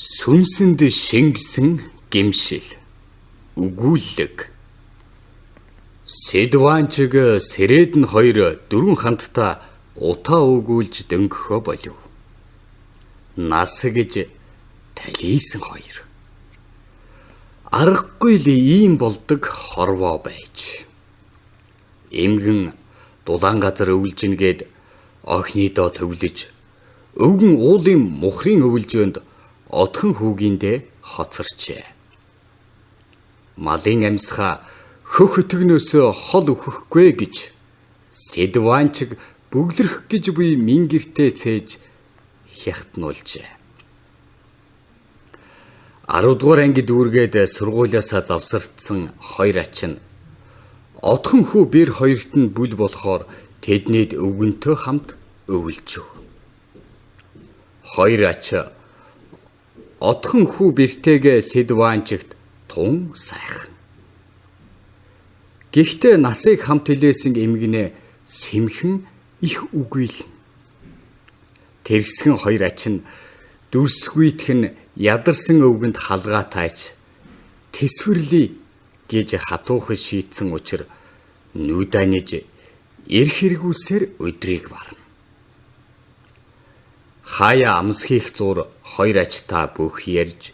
Сүнсэнд шингэсэн гимшил өгүүлэг. Сэдваанчиг Сэрэдэн хоёр дөрвөн хандтаа утаа өгүүлж дөнгөхөө болов. Нас гэж талийсэн хоёр. Аргагүй л ийм болдог хорвоо байж. Эмгэн дулаан газар өвлжингээд охинидоо төвлөж өвгөн уулын мухрын өвлжөөнд отхон хүүгиндээ хоцорчээ. Малын амьсгаа хөх өтгнөөсөө хол өгөхгүй гэж Сэдваанчиг бүглэрх гэж буй мингэртээ цээж хятнуулжээ. 10 дугаар ангид үүргээд сургуулиасаа завсардсан хоёр ач нь отхон хүү бэр хоёрт нь бүл болохоор тэднийд өвгөнтөө хамт өвлжөв. Хоёр ач отхон хүү бэртэйгээ Сэдваанчигт тун сайхан. Гэхдээ насыг хамт хилээсэн эмгэнэ сэмхэн их үгүйлэн. Тэрсгэн хоёр ач нь дүрсгүйтгэх нь ядарсан өвгөнд халгаа тааж тэсвэрлэе гэж хатуухан шийтсэн учир нүданиж эрх хэрэгүүлсээр өдрийг барна. Хаяа амсхийх зур хоёр ачтаа бүх ярьж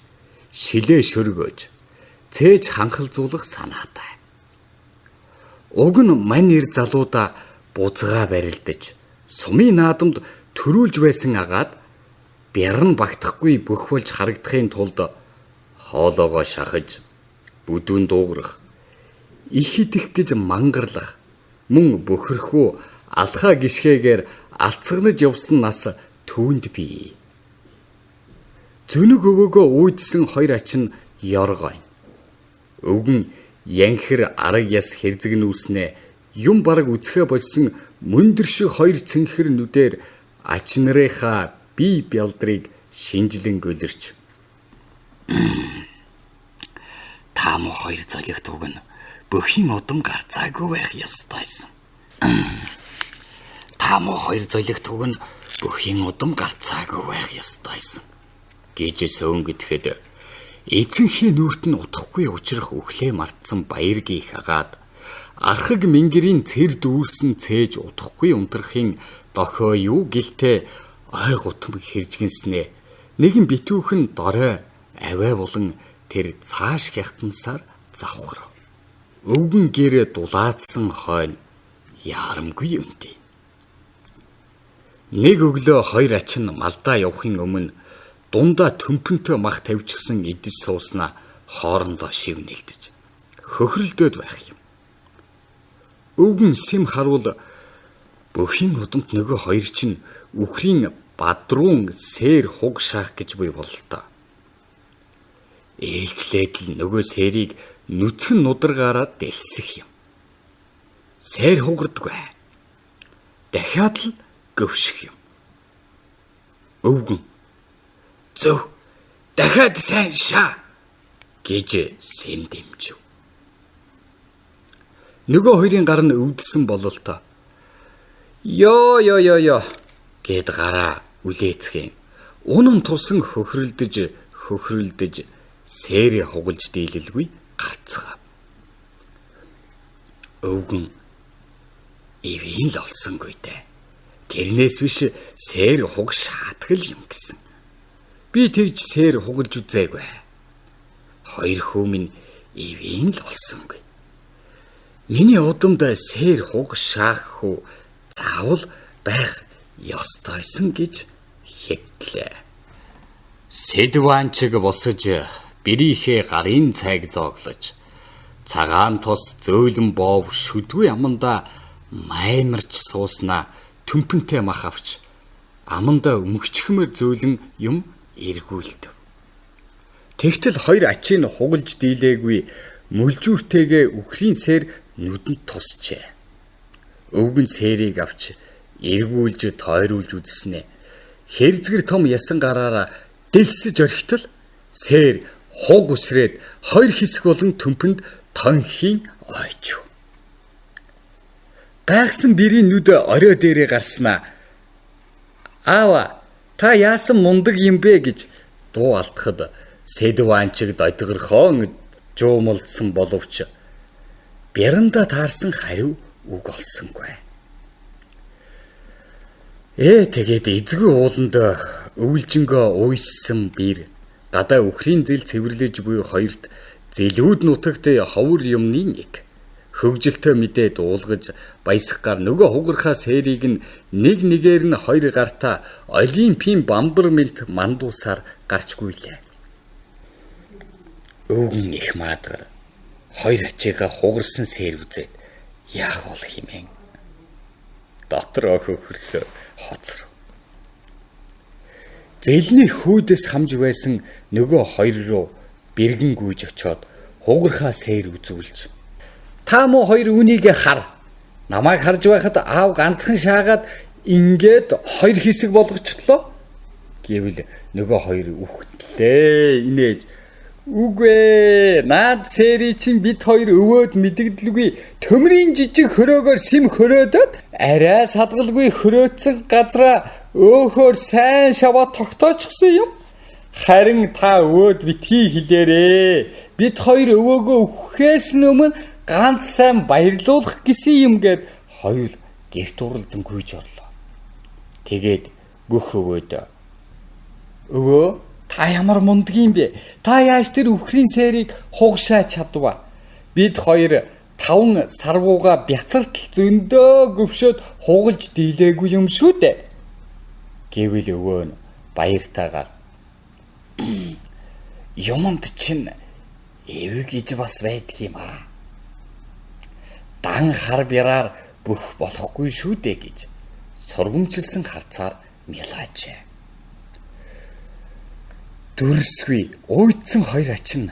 шилээ шөргөөж цээж ханхалзуулах санаатай. Уг нь мань нэр залуудаа бузгаа барилдаж сумын наадамд төрүүлж байсан агаад бяран багтахгүй бүх болж харагдахын тулд хоолоогоо шахаж бүдүүн дуугарах их идэх гэж мангарлах мөн бөхөрхөө алхаа гიშгээгээр алцгнаж явсан нас түүнд бий. Зүнэг өвөөгөө үүдсэн хоёр ач нь ёргойн. Өвгөн янхэр араг яс хэрзэгнүүснээ юм бараг үцхэ болсон мөндөр шиг хоёр цэнхэр нүдээр ач нарынхаа бие бялдрыг шинжлэн гөлөрч. Таамуу хоёр золигт уг нь бүхийн удам гарцаагүй байх ёстойсэн. Таамуу хоёр золигт уг нь бүхийн удам гарцаагүй байх ёстойсэн гэж сөөнгөдөхөд эцэнхийн нүрт нь утахгүй учрах өглөө мартсан баяргийн хагаад архаг мингэрийн цэр дүүрсэн цээж утахгүй унтрахын дохоо юу гэлтэй ой гутам хэржгэнснэ нэгэн битүүхэн дорой аваа болон тэр цааш хятансаар завхрав. Өвгөн гэр дулаацсан хойно яарамгүй үнтэй. Нэг өглөө хоёр ач нь малдаа явахын өмнө дундаа төмпөнтэй мах тавьчихсан идэж сууснаа хоорондоо шивнэлдэж хөхрөлдөөд байх юм. Өвгөн сэм харуул бүхийн удамт нөгөө хоёр чинь үхрийн бадруун сэр хуг шаах гэж буй бололтой. Ээлжлээд л нөгөө сэрийг нүцгэн нударгаараа дэлсэх юм. Сэр хугардгүй. Дахиад л гөвших юм. Өвгөн зөв дахиад сайн шаа гэж сэм дэмжив. Нөгөө хоёрын гар нь өвдсөн бололтой. Ёо гэд гараа үлээцгэн унам тусан хөхрөлдөж сэрэ хугалж дийлэлгүй гарцгаав. Өвгөн ивэн л олсонгүй дээ. Тэрнээс биш сэр хуг шаатгал юм гэсэн. Би тэгж сэр хугалж үзээгүй. Хоёр хүмүн ивэн л олсонгүй. Миний удамд сэр хуг шаах хүү заавал байх ёстойсон гэж хэвтлээ. Сэдваанчиг босож бэрийнхээ гарын цайг зооглож цагаан тос зөөлөн боов шүдгүй аманда маймарч сууснаа төмпөнтэй мах авч аманда өмгчхмэр зөөлөн юм эргүүлдэв. Тэгтэл хоёр ачийг хугалж дийлээгүй мүлжүүртэйгээ үхрийн сэр нүдэнд тусчээ. Өвгөн сэрийг авч эргүүлж тойруулж үзснэ. Хэрзгэр том ясан гараараа дэлсэж орхитол сэр хуг үсрээд хоёр хэсэг болон төмпөнд тонхийн ойчв. Гайхсан бэрийн нүд орой дээрээ гарснаа. Аава, та яасан мундаг юм бэ гэж дуу алдахад Сэдванчиг додгорхон жуумалдсан боловч бяранда таарсан хариу үг олсонгүй. Тэгээд эзгүй ууланд өвлжөнгөө уйссан бир гадаа үхрийн зэл цэвэрлэж буй хоёрт зэлүүд нутагт ховор юмны нэг хөвгөлтөө мэдээ дуулгаж баясгаар нөгөө хугархаа сэрийг нэг нэгээр нь хоёр гартаа олимпийн бамбар мэлт мандуусаар гарчгүйлээ. Өвгөн их маадгар хоёр ачигаа хугарсан сэр үзээд яах бол химэн дотроо хөхөрсө хоцров. Зэлний хүүдээс хамж байсан нөгөө хоёр руу бэргэн гүйж очоод хугархаа сэр үзүүлж та муу хоёр үнийг хар. Намайг харж байхад аав ганцхан шаагаад ингээд хоёр хэсэг болгочихлоо гэвэл нөгөө хоёр үхтлээ. Инээж үгүй наад сэрий чинь бид хоёр өвөөд мэдэгдэлгүй төмрийн жижиг хөрөөгөр сэм хөрөөдөд арай садгалгүй хөрөөцсөн газраа өөхөр сайн шаваа тогтоочихсон юм. Харин та өвөөд битгий хэлээрээ. Бид хоёр өвөөгөө үхэхээс өмнө ганц сайн баярлуулах гэсэн юм гээд хоёул гэрт уралдан гүйж орлоо. Тэгээд бүх өвөөд өвөө та ямар мундгийн бэ? Та яаж тэр үхрийн сэрийг хугшаа чадваа? Бид хоёр 5 сарвууга бяцартал зөндөө гөвшөөд хугалж дийлээгүй юм шүү дээ. Гэвэл өвөө нь баяртайгаар юмд чинь эвэг гэж бас байдаг юм аа. Дан хар бяраар бүх болохгүй шүү дээ гэж сургамжилсан харцаар мялаажээ. Дүрсгүй уйдсан хоёр ачин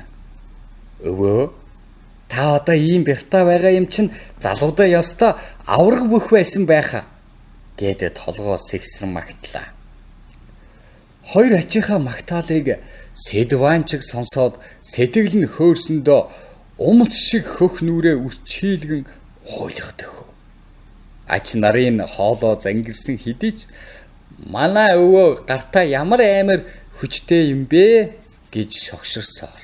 өвөө та одоо ийм бяртаа байгаа юм чинь залуудаа ёстой авраг бүх байсан байхаа гэдэг толгоо сэгсрэн магтлаа. Хоёр ачийнхаа магтаалыг Сэдванчиг сонсоод сэтгэл нь хөөрсөндөө умс шиг хөх нүрээ үрчийлгэн хуйлахдах. Ач нарын хоолоо зангирсан хэдий ч манай өвөө гартаа ямар амар хүчтэй юм бэ гэж шогширсоор.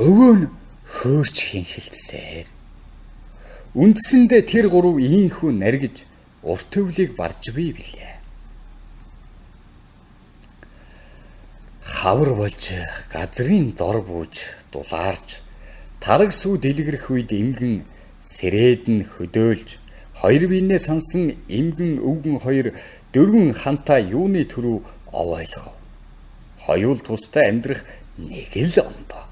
Өвөө нь хөөрч хинхэлцсээр. Үндсэндээ тэр гурав ийхүү наргиж урт өвлийг барж бий билээ. Хавар болж газрын дор бууж дулаарч тараг сүү дэлгэрэх үед эмгэн сэрээд нь хөдөөлж хоёр биенээ сансан эмгэн өвгөн хоёр дөрвөн хантаа юуны төрөв овойлгов. Хоёул тустай амьдрах нэг л ондоо.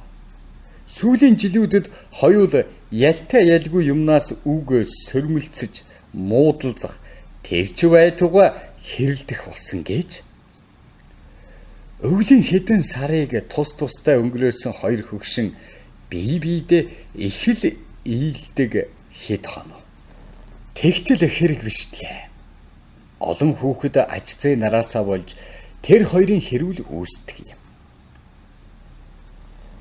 Сүүлийн жилүүдэд хоёул ялтай ялгүй юмнаас үг сөрмөлцөж муудалзах тэрч байтугай хэрэлдэх болсон гэж. Өвлийн хэдэн сарыг тус тустай өнгөрөөсөн хоёр хөгшин бие биедээ их л ийдэг хэд хоног. Тэгтэл хэрэг биштлээ. Олон хүүхэд аж зээ нараасаа болж тэр хоёрын хэрүүл үүсдэг юм.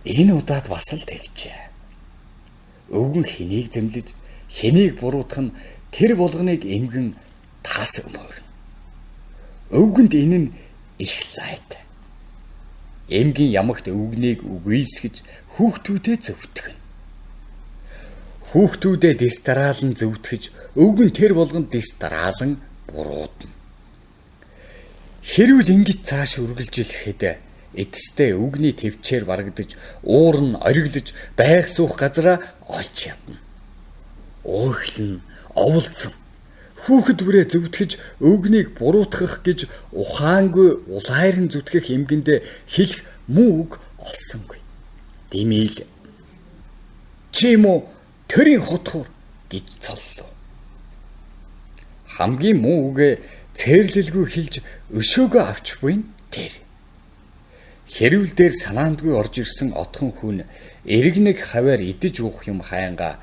Энэ удаад бас л тэгжээ. Өвгөн хэнийг зэмлэж, хэнийг буруутгах нь тэр булганыг эмгэн тас өмөр. Өвгөнд энэ нь их лайт. Эмгэн ямагт өвгнийг үгүйсгэж хүүхдүүдэд зөвтгөн. Хүүхдүүдэд дистраалан зөвтгөж өвгөн тэр булганд дистраалан буруутна. Хэрүүл ингэж цааш үргэлжилэхэд эцэстээ өвгний төвчээр барагдаж уур нь ориглож байх суух газараа олж ядна. Уухлан оволцсон. Хүүхэд бүрээ зөвтгөж өвгнийг буруутгах гэж ухаангүй улайран зүтгэх эмгэндээ хэлэх муу үг олсонгүй. Димээл чи муу төрийн хутгуур гэж цоллоо. Хамгийн муу үгээ цээрлэлгүй хэлж өшөөгөө авч буй нь тэр. Хэрүүл дээр санаандгүй орж ирсэн отхон хүн эргэнэг хаваар идэж уух юм хаянга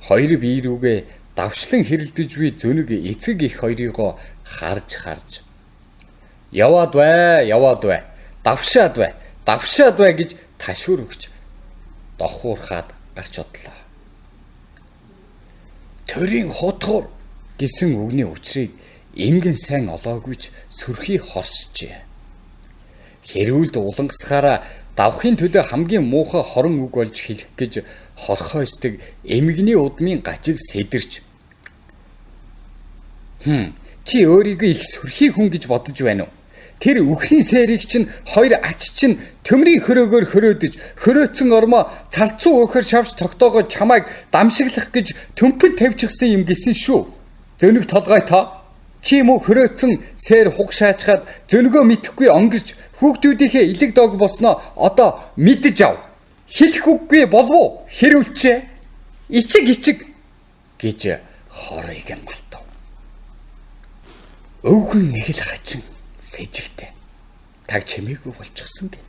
хоёр бие рүүгээ давшлан хэрэлдэж буй зөнөг эцэг их хоёрыгоо харж яваад бай давшаад бай гэж ташуур өгч дохуурхаад гарч одлоо. Төрийн хутгуур гэсэн үгний учрыг эмгэн сайн олоогүйч сүрхий хорсжээ. Хэрүүл дулангасгаараа давхын төлөө хамгийн муухай хорон үг болж хэлэх гэж хорхоо өсдөг эмгний удмын гажиг сэдэрч чи өөрийгөө их сүрхий хүн гэж бодож байна уу? Тэр үхний сэрийг чинь хоёр ач чинь төмрийн хөрөөгөөр хөрөөдөж хөрөөцөн ормоо цалцуу өөхөр шавж тогтоогоо чамайг дамшиглах гэж төмпөд тавьчихсан юм гисэн шүү. Зөнөг толгой та чи мө хөрөөцөн сэр хугшаачгаад зөнгөө мэдхгүй онгирч хүүхдүүдийнхээ илэг дог болсноо одоо мэдэж ав. Хэлэх үггүй болов хэрүүлчээ. Ичиг гэж хорыг нь малтав. Өвгөн нэг л хачин сэжигтэй. Таг чимээгүй болчихсон гин.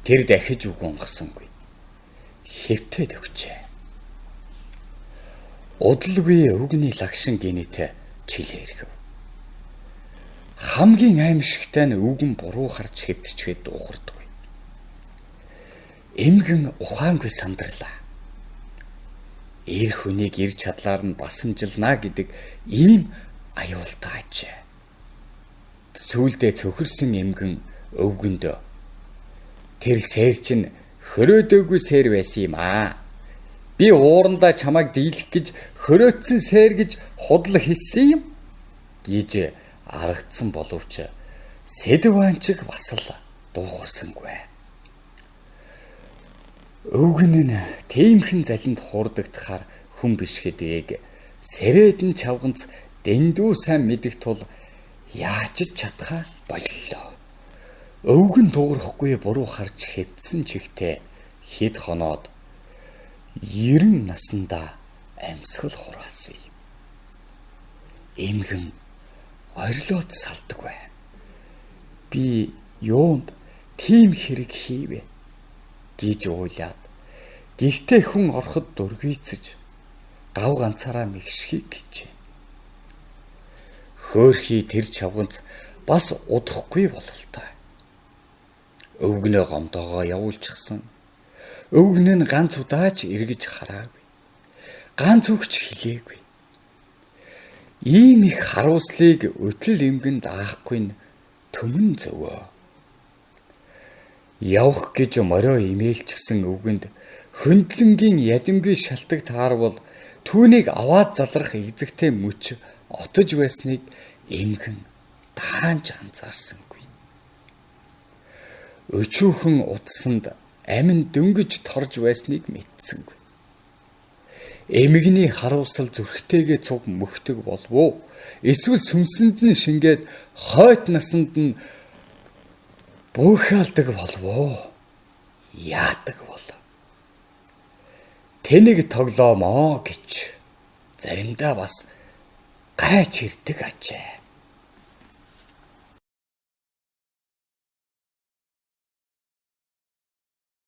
Тэр дахиж үг онгосонгүй. Хэвтээд өгчээ. Удалгүй өвгний лагшин гинэтэй чилээ ирэв. Хамгийн аимшигтай нь өвгөн буруу харж хэвтчихэд дуухардаггүй. Эмгэн ухаангүй сандарлаа. Эр хүнийг ирж чадлаар нь басамжилнаа гэдэг ийм аюултай ажээ. Сүүлдээ цөхөрсөн эмгэн өвгөндөө тэр сэр чинь хөрөөдөөгүй сэр байсан юм аа. Би уурандаа чамайг дийлэх гэж хөрөөцсөн сэр гэж худал хийсэн юм гэж аргадсан боловч Сэдванчиг бас л дуухарсангүй. Өвгөн нь тиймхэн залинд хуурдагдахаар хүн биш гэдгийг сэрэдэн чавганц дэндүү сайн мэдэх тул яаж чадхаа боллоо. Өвгөн дуурахгүй буруу харж хэвдсэн чихтэй хэд хоноод 90 наснда амьсгал хураасан юм. Эмгэн орилоод салдаг бай. Би юунд тийм хэрэг хийвэ гэж уйлаад гихтээ хүн ороход дургийцэж гав ганцаараа мэгшхийг гэжээ. Хөөхий тэр чавганц бас удахгүй бололтой. Өвгнөө гомдоогоо явуулчихсан. Өвгөн нь ганц удаач эргэж хараагүй. Ганц үгч хэлээгүй. Ийм их харуулслыг өтөл эмгэн даахгүй нь төмөн зөвөө. Явах гэж морио имэйлчгсэн өвгөнд хөндлөнгийн ялимгүй шалтак таарвал түүнийг аваад залрах эзэгтэй мөч отож байсныг эмгэн таанч анзаарсангүй. Өчүүхэн удсанд амин дөнгөж торж байсныг мэдсэнгүй. Эмгний харуулсал зүрхтэйгээ цуг мөхдөг болов. Эсвэл сүмсэнд нь шингээд хойд насанд нь буухаалдаг болов. Яадаг бол. Тэнэг тоглоомоо гэж заримдаа бас гайч ирдэг ажээ.